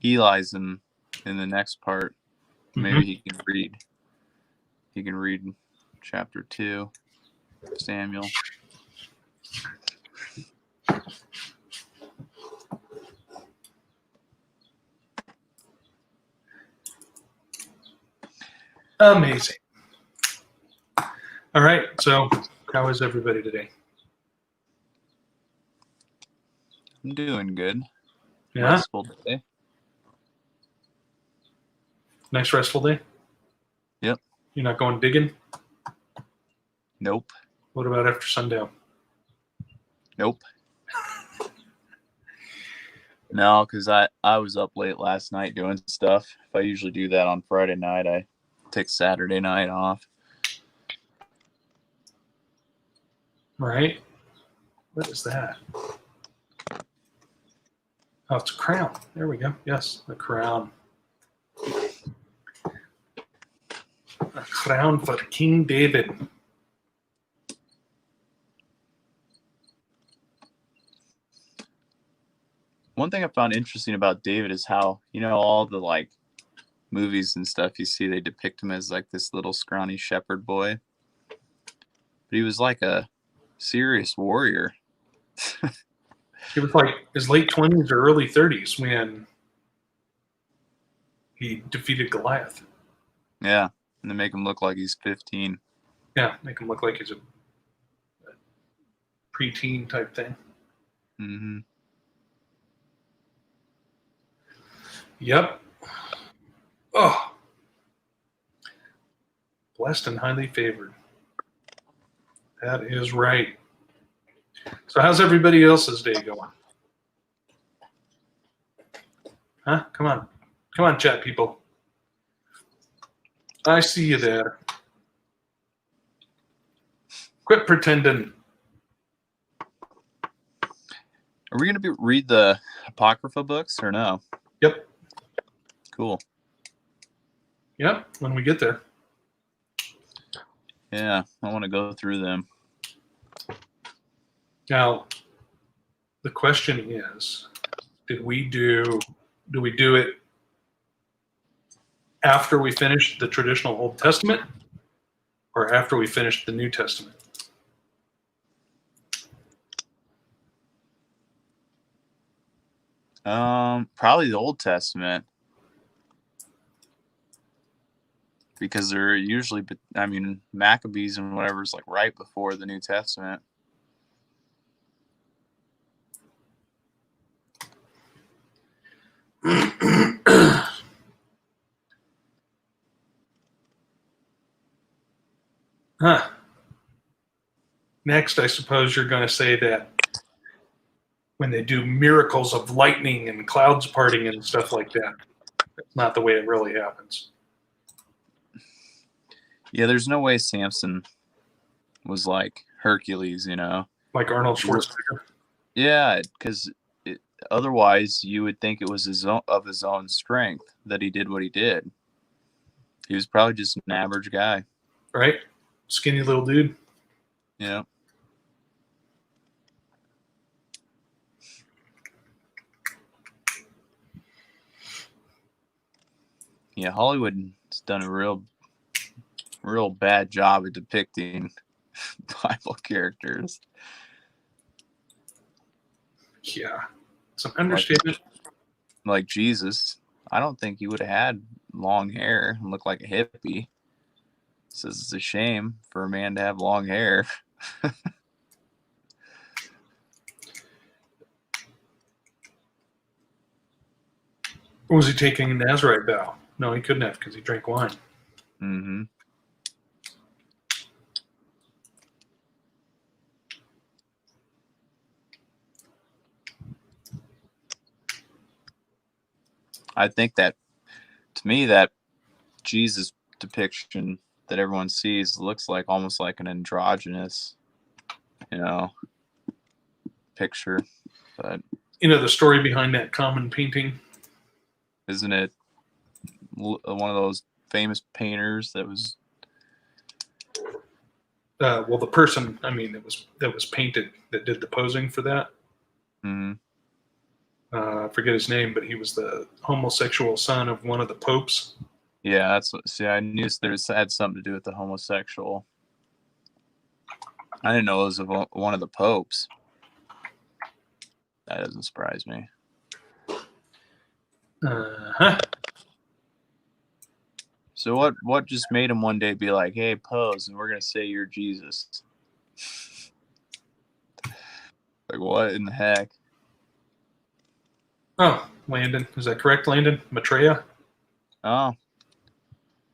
Eli's in the next part. Maybe
Mhm.
he can read. He can read chapter 2, Samuel.
Amazing. All right. So how is everybody today?
I'm doing good.
Yeah?
Restful day.
Nice restful day?
Yep.
You're not going digging?
Nope.
What about after sundown?
Nope. No, because I was up late last night doing stuff. If I usually do that on Friday night, I take Saturday night off.
Right? What is that? Oh, it's a crown. There we go. Yes, the crown. A crown for King David.
One thing I found interesting about David is how, all the like movies and stuff you see, they depict him as like this little scrawny shepherd boy. But he was like a serious warrior.
He was like his late 20s or early 30s when he defeated Goliath.
Yeah. And they make him look like he's 15.
Yeah, make him look like he's a preteen type thing.
Mm-hmm.
Yep. Oh. Blessed and highly favored. That is right. So how's everybody else's day going? Huh? Come on. Come on, chat people. I see you there. Quit pretending.
Are we going to read the Apocrypha books or no?
Yep.
Cool.
Yep, when we get there.
Yeah, I want to go through them.
Now, the question is, do we do it after we finish the traditional Old Testament or after we finish the New Testament?
Probably the Old Testament. Because they're usually, Maccabees and whatever is like right before the New Testament.
Huh. Next, I suppose you're going to say that when they do miracles of lightning and clouds parting and stuff like that, It's not the way it really happens.
Yeah, there's no way Samson was like Hercules, you know?
Like Arnold Schwarzenegger.
Yeah, because otherwise you would think it was his own strength that he did what he did. He was probably just an average guy.
Right? Skinny little dude.
Yeah. Yeah, Hollywood's done a real bad job at depicting Bible characters.
Yeah. It's an understatement.
Like Jesus. I don't think he would have had long hair and looked like a hippie. Says it's a shame for a man to have long hair.
Or was he taking a Nazarite vow? No, he couldn't have because he drank wine.
Mm-hmm. I think that, to me, that Jesus depiction that everyone sees looks like almost like an androgynous, picture. But
You know the story behind that common painting?
isn't it one of those famous painters that was?
Well, the person, that was painted that did the posing for that.
Mm-hmm.
I forget his name, but he was the homosexual son of one of the popes.
Yeah, that's what. See, I knew there's had something to do with the homosexual. I didn't know it was one of the popes. That doesn't surprise me.
Uh-huh.
So what just made him one day be like, "Hey, pose, and we're gonna say you're Jesus"? Like, what in the heck?
Oh, Landon. Is that correct, Landon? Maitreya?
Oh,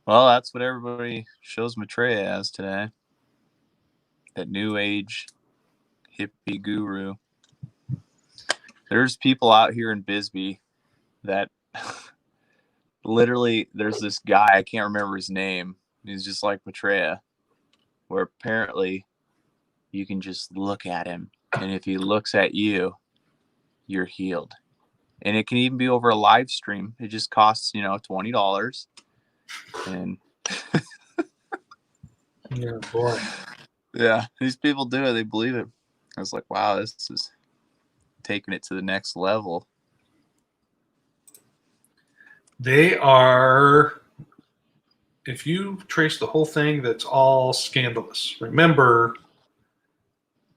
well, that's what everybody shows Maitreya as today. That new age hippie guru. There's people out here in Bisbee that literally, there's this guy, I can't remember his name. He's just like Maitreya, where apparently you can just look at him, and if he looks at you, you're healed. And it can even be over a live stream. It just costs, $20. And
Yeah, boy.
yeah, these people do it. They believe it. I was like, wow, this is taking it to the next level.
They are, if you trace the whole thing, that's all scandalous. Remember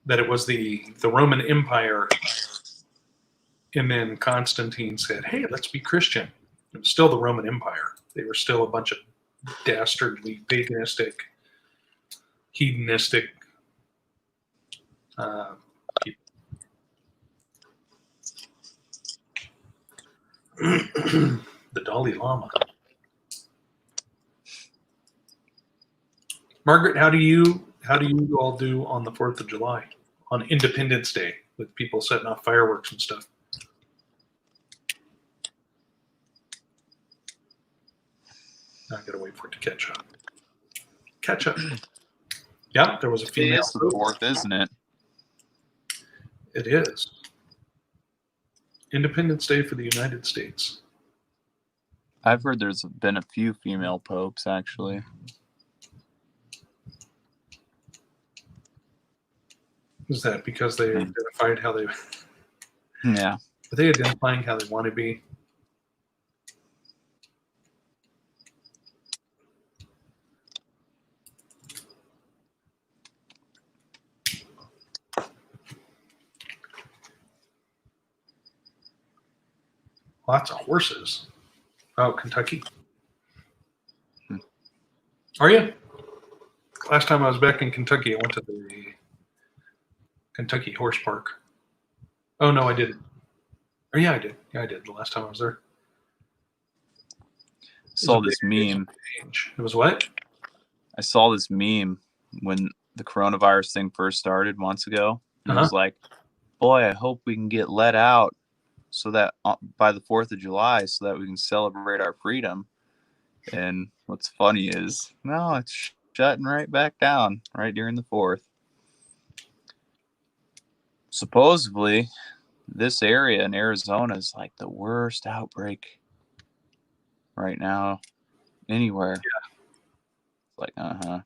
that it was the Roman Empire, and then Constantine said, hey, let's be Christian. It was still the Roman Empire. They were still a bunch of dastardly, paganistic, hedonistic people. The Dalai Lama. Margaret, how do you all do on the 4th of July, on Independence Day, with people setting off fireworks and stuff? I gotta wait for it to catch up. Catch up. Yeah, there was a female.
It's the 4th, isn't it?
It is. Independence Day for the United States.
I've heard there's been a few female popes, actually.
Is that because they identified how they...
Yeah.
Are they identifying how they want to be? Lots of horses. Oh, Kentucky. Are you? Last time I was back in Kentucky, I went to the Kentucky Horse Park. Oh, no, I didn't. Or yeah, I did. Yeah, I did the last time I was there.
Saw this meme.
It was what?
I saw this meme when the coronavirus thing first started months ago. And It was like, boy, I hope we can get let out so that by the 4th of July, so that we can celebrate our freedom. And what's funny is, no, it's shutting right back down right during the 4th. Supposedly, this area in Arizona is like the worst outbreak right now anywhere.
Yeah.
It's like,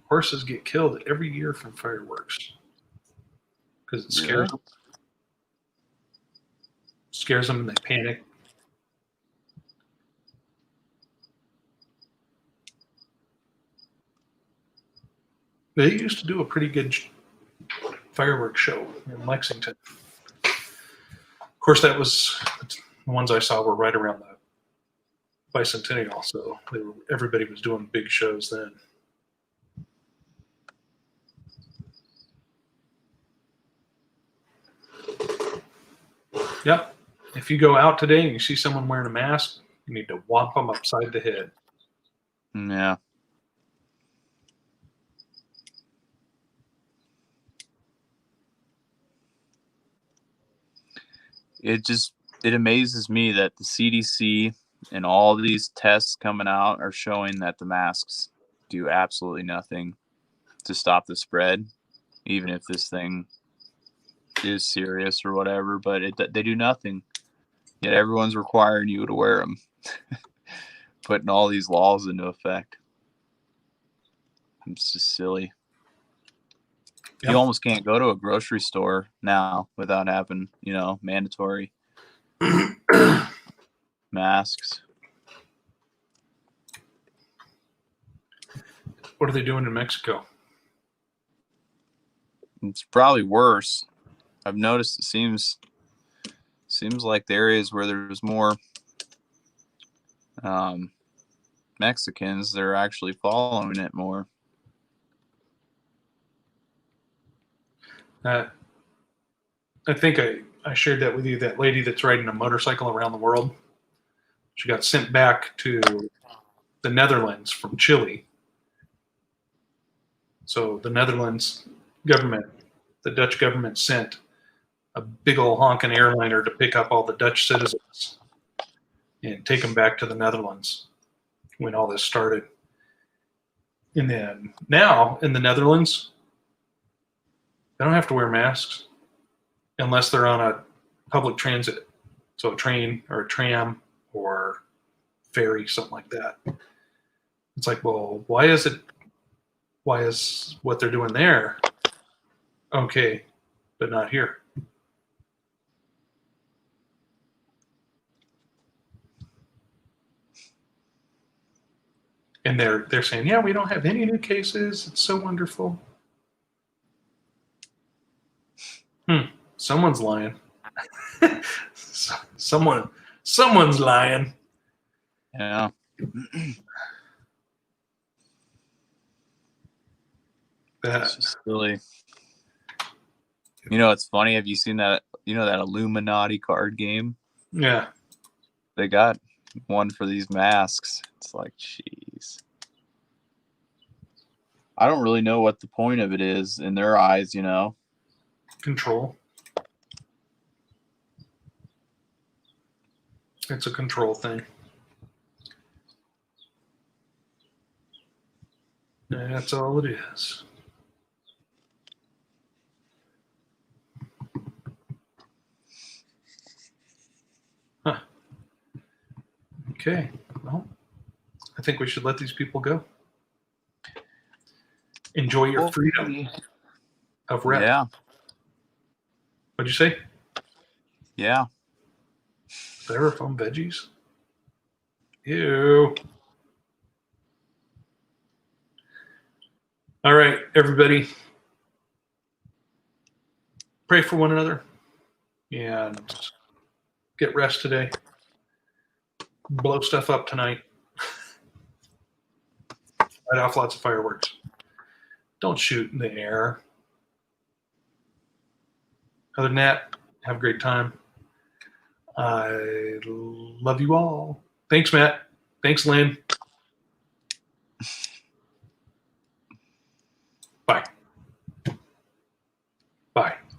Horses get killed every year from fireworks because it scares
Really?
them. Scares them and they panic. They used to do a pretty good fireworks show in Lexington. Of course, that was the ones I saw were right around the bicentennial, so everybody was doing big shows then. Yep. If you go out today and you see someone wearing a mask, you need to whomp them upside the head.
Yeah. It amazes me that the CDC and all these tests coming out are showing that the masks do absolutely nothing to stop the spread, even if this thing is serious or whatever, but they do nothing. Yet everyone's requiring you to wear them, putting all these laws into effect. It's just silly.
Yep.
You almost can't go to a grocery store now without having, mandatory masks.
What are they doing in Mexico?
It's probably worse. I've noticed it seems like the areas where there's more Mexicans, they're actually following it more.
I think I shared that with you, that lady that's riding a motorcycle around the world. She got sent back to the Netherlands from Chile. So the Netherlands government, the Dutch government sent a big old honking airliner to pick up all the Dutch citizens and take them back to the Netherlands when all this started. And then now in the Netherlands, they don't have to wear masks unless they're on a public transit. So a train or a tram or ferry, something like that. It's like, well, why is what they're doing there okay, but not here? And they're saying, yeah, we don't have any new cases. It's so wonderful. Someone's lying. Someone's lying.
Yeah. It's just silly. It's funny. Have you seen that? That Illuminati card game?
Yeah.
They got one for these masks. It's like, jeez. I don't really know what the point of it is in their eyes,
Control. It's a control thing. That's all it is. Huh. Okay. Well, I think we should let these people go. Enjoy your freedom of rep.
Yeah.
What'd you say?
Yeah.
Styrofoam veggies? Ew. All right, everybody. Pray for one another and get rest today. Blow stuff up tonight. Light off lots of fireworks. Don't shoot in the air. Other than that, have a great time. I love you all. Thanks, Matt. Thanks, Lynn. Bye.